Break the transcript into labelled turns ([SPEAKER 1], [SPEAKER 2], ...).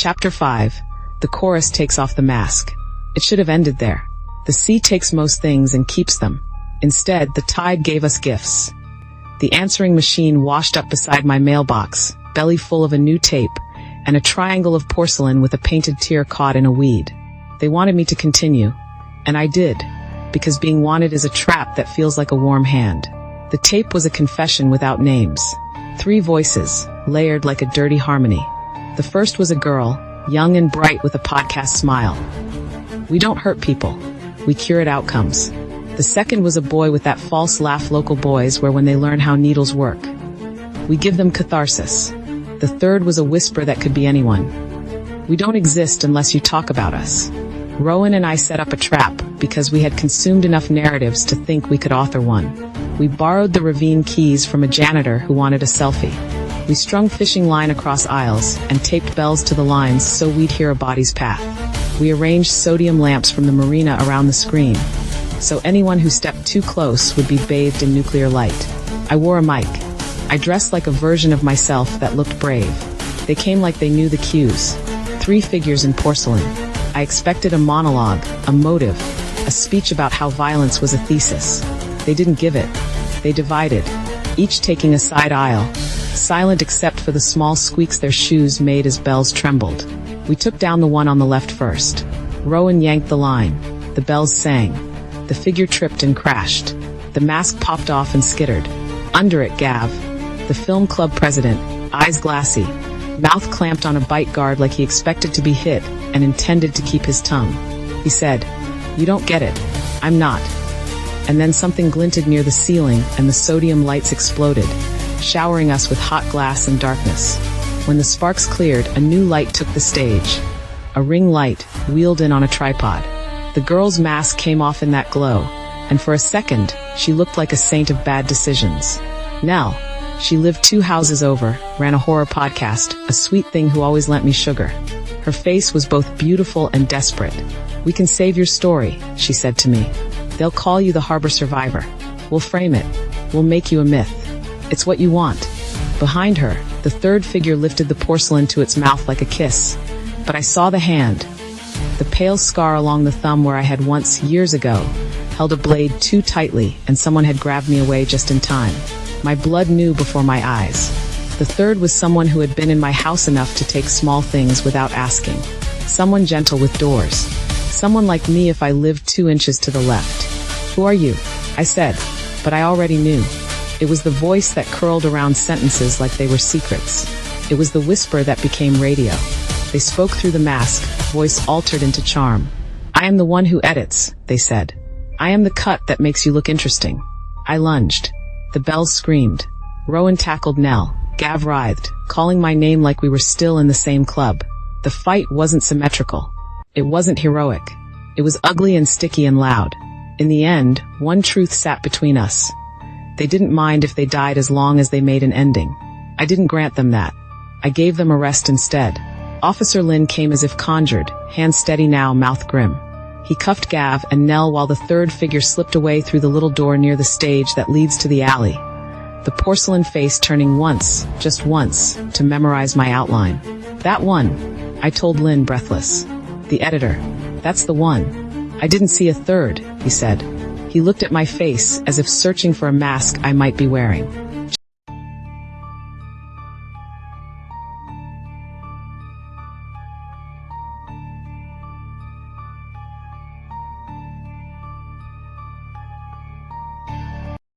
[SPEAKER 1] Chapter 5. The chorus takes off the mask. It should have ended there. The sea takes most things and keeps them. Instead, the tide gave us gifts. The answering machine washed up beside my mailbox, belly full of a new tape, and a triangle of porcelain with a painted tear caught in a weed. They wanted me to continue, and I did, because being wanted is a trap that feels like a warm hand. The tape was a confession without names. 3 voices, layered like a dirty harmony. The first was a girl, young and bright with a podcast smile. We don't hurt people. We curate outcomes. The second was a boy with that false laugh local boys wear when they learn how needles work. We give them catharsis. The third was a whisper that could be anyone. We don't exist unless you talk about us. Rowan and I set up a trap because we had consumed enough narratives to think we could author one. We borrowed the Ravine keys from a janitor who wanted a selfie. We strung fishing line across aisles and taped bells to the lines so we'd hear a body's path. We arranged sodium lamps from the marina around the screen, so anyone who stepped too close would be bathed in nuclear light. I wore a mic. I dressed like a version of myself that looked brave. They came like they knew the cues. 3 figures in porcelain. I expected a monologue, a motive, a speech about how violence was a thesis. They didn't give it. They divided, each taking a side aisle, silent except for the small squeaks their shoes made as bells trembled. We took down the one on the left first. Rowan yanked the line. The bells sang. The figure tripped and crashed. The mask popped off and skittered. Under it, Gav, the film club president, eyes glassy, mouth clamped on a bite guard like he expected to be hit and intended to keep his tongue. He said, "You don't get it. I'm not." And then something glinted near the ceiling and the sodium lights exploded, showering us with hot glass and darkness. When the sparks cleared, a new light took the stage. A ring light, wheeled in on a tripod. The girl's mask came off in that glow, and for a second, she looked like a saint of bad decisions. Nell. She lived 2 houses over, ran a horror podcast, a sweet thing who always lent me sugar. Her face was both beautiful and desperate. "We can save your story," she said to me. "They'll call you the harbor survivor. We'll frame it. We'll make you a myth. It's what you want." Behind her, the third figure lifted the porcelain to its mouth like a kiss. But I saw the hand. The pale scar along the thumb where I had once, years ago, held a blade too tightly and someone had grabbed me away just in time. My blood knew before my eyes. The third was someone who had been in my house enough to take small things without asking. Someone gentle with doors. Someone like me if I lived 2 inches to the left. "Who are you?" I said, but I already knew. It was the voice that curled around sentences like they were secrets. It was the whisper that became radio. They spoke through the mask, voice altered into charm. "I am the one who edits," they said. "I am the cut that makes you look interesting." I lunged. The bells screamed. Rowan tackled Nell. Gav writhed, calling my name like we were still in the same club. The fight wasn't symmetrical. It wasn't heroic. It was ugly and sticky and loud. In the end, one truth sat between us. They didn't mind if they died as long as they made an ending. I didn't grant them that. I gave them a rest instead. Officer Lynn came as if conjured, hands steady now, mouth grim. He cuffed Gav and Nell while the third figure slipped away through the little door near the stage that leads to the alley. The porcelain face turning once, just once, to memorize my outline. "That one," I told Lynn, breathless. "The editor. That's the one." "I didn't see a third," he said. He looked at my face as if searching for a mask I might be wearing.